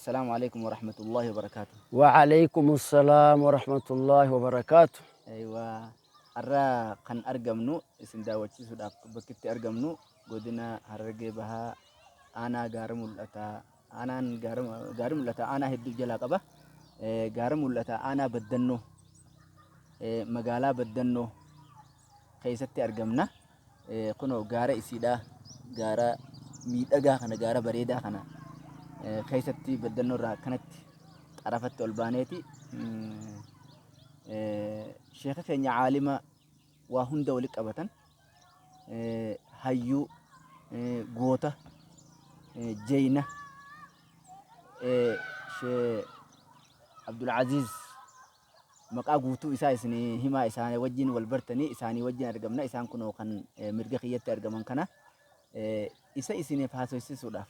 السلام عليكم ورحمة الله وبركاته. وعليكم السلام ورحمة الله وبركاته. أيوة. أرى كان أرجمنو اسم داوتشي سودا بكتي أرجمنو قدنا هرجع بها أنا جارم الأتا أنا جارم الأتا أنا هدي جلا قبة جارم الأتا أنا بدنو مقالة بدنو خيستي أرجمنا كنو جارة إسيدا جارة ميت أجا خنا جارة بريدة خنا خيستي بدنو را كانت عرفت البانيتي شيخ كينيا عالمة وهن دولك أبدا هيو غوتا جينا شيخ عبد العزيز مقا غوتو إسا إسني هما إساني وجين والبرتني إساني وجين أرقمنا إسان كنو كان مرقخية أرقمان كنا إسا إسني فاسو إسي سودا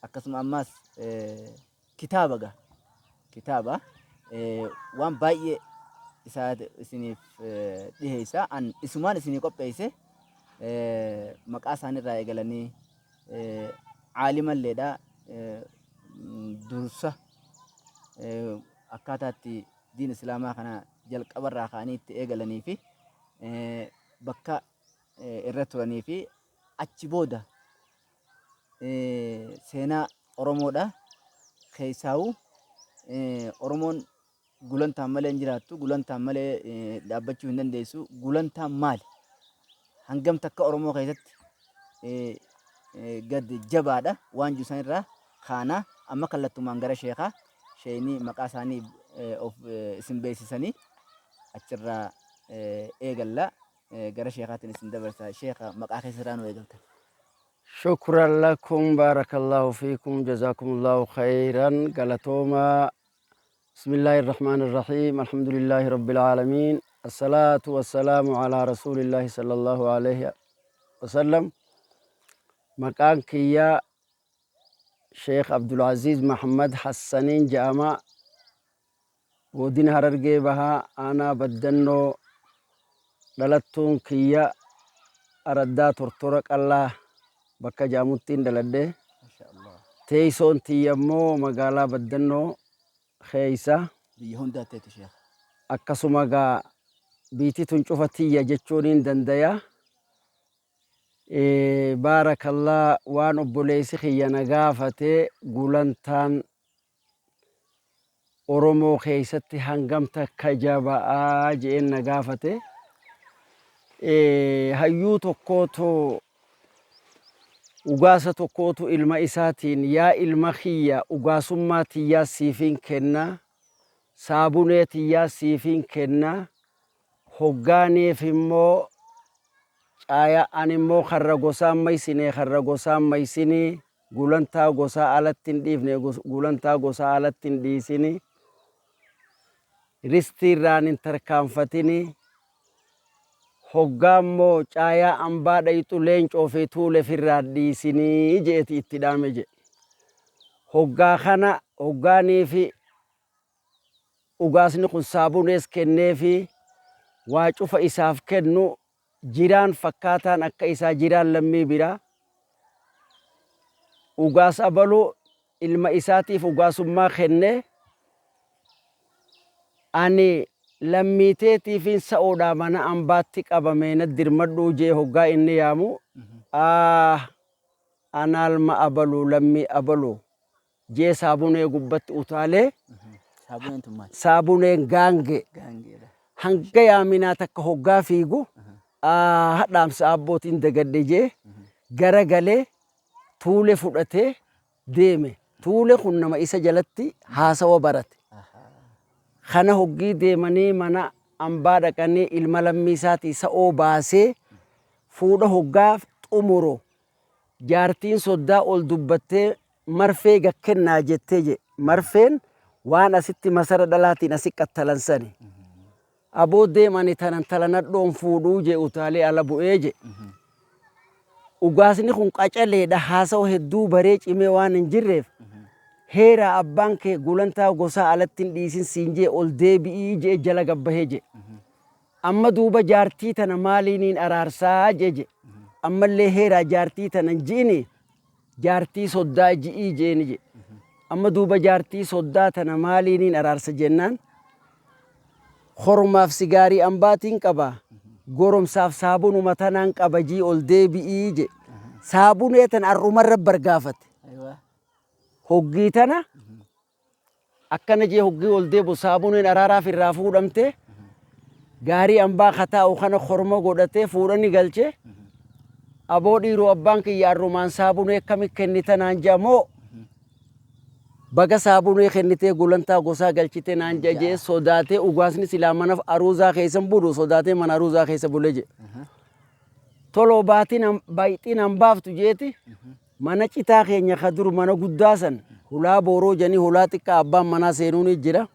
أكسم أماس كتابة وان باي إسا إسني دهيسا أن إسمان إسني قبئيسي مقا ساني رأي قلني عالما لدا درسة أكاتاتي دين إسلاما خنا جلق أبر راخاني تأغلني في بكا إرتوراني في أتشبودا سينا أرومودا خيساو أرومون gulan taammalee hin jiraattu gulan taammalee dhaabbachuu hin dandeessu gulan taammaali hangam takka Oromoo keessatti gad jabaadha waan juusan irraa kaana amma kallattumaan gara sheekaa sheenii maqaa isaanii of isin beeksisanii achirraa eegalla gara sheekaatiin isin dabarsa sheeka maqaa keessarraa nu eegaltan. شكرا لكم بارك الله فيكم جزاكم الله خيرا قالتوما بسم الله الرحمن الرحيم الحمد لله رب العالمين الصلاة والسلام على رسول الله صلى الله عليه وسلم مكان كيا شيخ عبد العزيز محمد حسنين جامع ودين هررجي بها أنا بدنو دلتون كيا أردا ترترك الله بكا جاموتين دلده ما شاء الله تيسون تيمو مقالا بدنو خيسا بيهون داتيتو شيخ akkasuma gaa biitii tun cufatiyya jechuuniin dandaya baarakallaa waan obboleessi kiyya na gaafate gulantaan Oromoo keessatti hangam takka jaba'aa jeen na gaafate hayyuu tokkootu ugaasa tokkootu ilma isaatiin yaa ilma kiyya ugaasummaa tiyyaa siifin kenna saabunee tiyyaa siifin kenna hoggaaneef immoo caaya ani immoo karra gosaan maysinee karra gosaan maysinii gulantaa gosaa alatti hin dhiifne gulantaa gosaa alatti hin dhiisini ristiirraan hin tarkaanfatini hoggaa immoo caayaa ambaa dhayxu leencoo fi tuule firraa dhiisinii jeeti itti dhaame je hoggaa kana hoggaanii fi ugaasni kun saabunees kennee fi waa cufa isaaf kennu jiraan fakkaataan akka isaa jiraan lammii bira ugaas abalu ilma isaatiif ugaasummaa kenne ani lammiiteetiifin sa'oodhaa mana ambaatti qabamee na dirmadhuu jee hoggaa inni yaamu anaalma abalu lammii abalu jee saabunee gubbatti utaalee saabuneen gaange hanga yaaminaa takka hoggaa fiigu hadhaamsa abbootiin dagadhe jee garagalee tuule fudhatee deeme tuule kun nama isa jalatti haasawa barate kana hoggii deemanii mana ambaa dhaqanii ilma lammii isaatii sa'oo baasee fuudha hoggaa xumuro jaartiin soddaa ol dubbattee marfee gakkennaa jettee je marfeen waan asitti masara dhalaatiin asi qattalansani aboo deemani tanan talanadhoon fuudhuu je utaalee ala bu'ee je ugaasni kun qacaleedha haasawa hedduu baree cimee waan hin jirreef heera abbaan kee gulantaa gosaa alatti hin dhiisin siin jee ol deebi'ii jee jala gabbahee je amma duuba jaartii tana maaliiniin araarsaa je ammallee heeraa jaartii tana jiini jaartii soddaa ji'ii jeeni je amma duuba jaartii soddaa tana maaliiniin araarsa jennaan hormaaf sigaarii ambaatiin qaba goromsaaf saabunuma tanaan qabajii ol deebi'ii je saabunee tan arrumarra bargaafate أيوة hoggii tana akkana jee hoggii ol deebu saabuneen araaraaf irraa fuudhamte gaarii ambaa kataa'u kana horma godhatee fuudhani galche aboo dhiiroo abbaan kiyya arrumaan saabunee akkami kennite naan jamoo baga saabunee kennitee gulantaa gosaa galchite naan jajee sodaatee ugaasni silaa mana aruuzaa keessan budu sodaatee mana aruuzaa keessa bule je toloo baaxiin hambaaftu jeeti mana citaa keenya ka dur mana guddaa san hulaa booroo janii hulaa xiqqaa abbaan manaa seenuun jira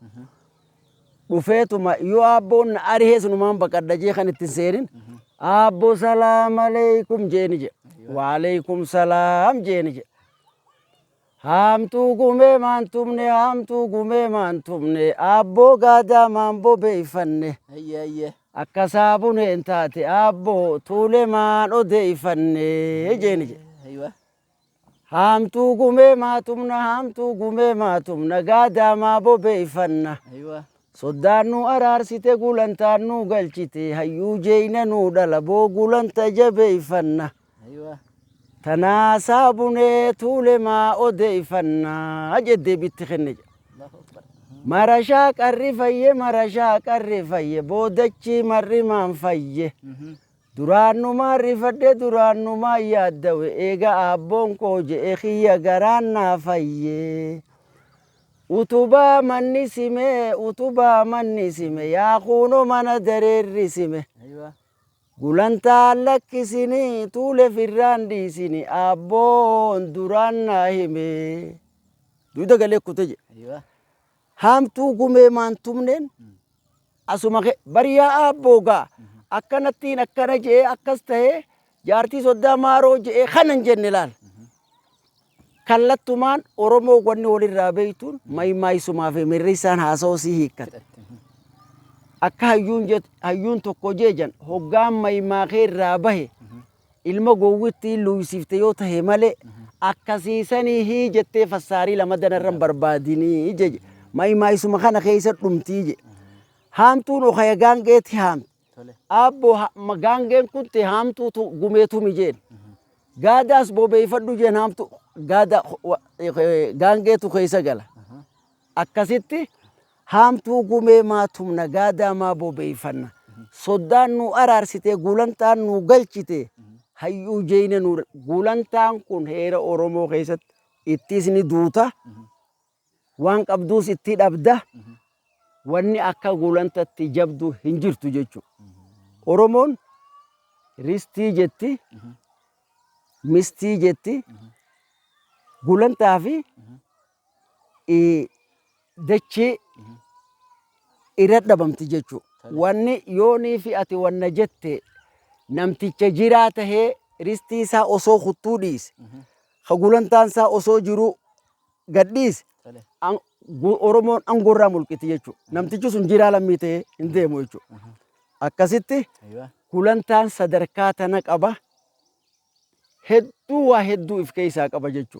dhufeetuma yoo abboon na arihee sunumaan baqadha jee kan ittiin seenin abbo salaam aleikum jeeni je waalaikum salaam jeeni je hamtuu gumee maantumne abboo gaadaa maamboo beeyfanne أيه أيه akka saabuneen taate abboo tuulee maan odeeyfanne jeeni je أيوة hamtuu gumee maatumna gaadaa maamboo beeyfanna أيوة soddaan nu araarsite gulantaan nu galchite hayyuu jeeyna nu dhala boo gulanta jabeeyfanna أيوة tanaa saabunee tuulee maa odeeyfanna jedhee bitti kenne je الله أكبر marashaa qarri fayye boodachi marri maan fayye duraannumaan rifadhe duraannumaan yaaddawe eega abboon koo je'e kiyya garaan naa fayye utubaa manni sime yaa kuuno mana dareerri sime أيوة gulantaan lakkisinii tuule firraan dhiisini abboon duraan naa hime duuda galee kute je أيوة hamtuu gumee maantumneen asuma bariyaa abboogaa akkanattiin akkana jee akkas tahee jaartii soddaa maaroo jee kanan jenne laal kallattumaan oromoo wanni walirraa beeytuun maayisumaa fi mirri isaan haasa'oo sii hiikkan akka hayyuun tokko jeejan hoggaan maayimaakee irraa bahe ilma gowwitti luusifte yoo tahe malee akkasiisanii hii jettee fassaarii lama danarran barbaadinii jeje maayisuma kana keessa dhumtii je haamtuun okaya gaangeeti haamte تولي abbo gaangeen kunte haamtuutu gumeetumi jeen gaadaas bobeeyfadhu jeen haamtu gaada gaangeetu keessa gala akkasitti haamtuu gumee maatumna gaadaa maa bobeeyfanna soddaan nu araarsite gulantaan nu galchite hayyuu jeeyne nu gulantaan kun heera oromoo keessatti ittis ni duuta waan qabduus itti dhabda wanni akka gulantatti jabdu hin jirtu jechu oromoon ristii jetti mistii jetti gulantaa fi dachee irra dhabamti jechu wanni yoonii fi ati wanna jette namticha jiraa tahee ristii isaa osoo kuttuu dhiise ka gulantaan isaa osoo jiru gadhiise تولي oromoon angorraa mulqiti jechu namtichi sun jiraa lammii ta'ee hin deemu jechu akkasitti أيوة gulantaan sadarkaa tana qaba hedduu waa hedduu if keessaa qaba jechu